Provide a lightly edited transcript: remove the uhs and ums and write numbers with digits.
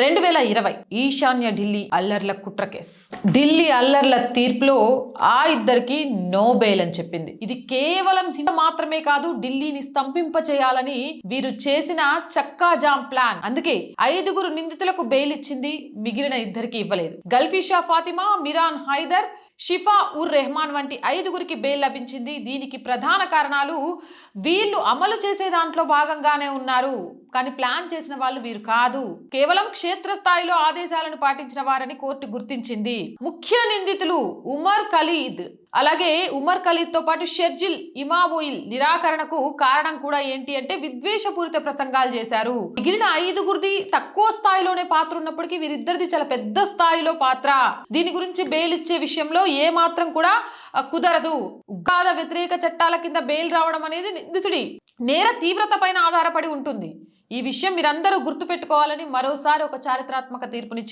2020 ఈశాన్య ఢిల్లీ అల్లర్ల కుట్ర కేసు. ఢిల్లీ అల్లర్ల తీర్పులో ఆ ఇద్దరికి నో బెయిల్ అని చెప్పింది. ఇది కేవలం సినిమా మాత్రమే కాదు, ఢిల్లీని స్తంభింప చేయాలని వీరు చేసిన చక్కా జామ్ ప్లాన్. అందుకే 5 నిందితులకు బెయిల్ ఇచ్చింది, మిగిలిన ఇద్దరికి ఇవ్వలేదు. గల్ఫీషా ఫాతిమా, మిరాన్ హైదర్, షిఫా ఉర్ రెహమాన్ వంటి 5 బెయిల్ లభించింది. దీనికి ప్రధాన కారణాలు వీళ్ళు అమలు చేసే దాంట్లో భాగంగానే ఉన్నారు, కానీ ప్లాన్ చేసిన వాళ్ళు వీరు కాదు, కేవలం క్షేత్రస్థాయిలో ఆదేశాలను పాటించిన వారని కోర్టు గుర్తించింది. ముఖ్య నిందితులు ఉమర్ ఖలీద్, అలాగే ఉమర్ ఖలీద్ తో పాటు షెర్జిల్ ఇమామోయిల్ నిరాకరణకు కారణం కూడా ఏంటి అంటే విద్వేషపూరిత ప్రసంగాలు చేశారు. మిగిలిన 5 తక్కువ స్థాయిలోనే పాత్ర ఉన్నప్పటికీ వీరిద్దరిది చాలా పెద్ద స్థాయిలో పాత్ర. దీని గురించి బెయిల్ ఇచ్చే విషయంలో ఏ మాత్రం కూడా కుదరదు. ఉగ్రవాద వ్యతిరేక చట్టాల కింద బెయిల్ రావడం అనేది నిందితుడి నేర తీవ్రత పైన ఆధారపడి ఉంటుంది. ఈ విషయం మీరందరూ గుర్తుపెట్టుకోవాలని మరోసారి ఒక చారిత్రాత్మక తీర్పునిచ్చింది.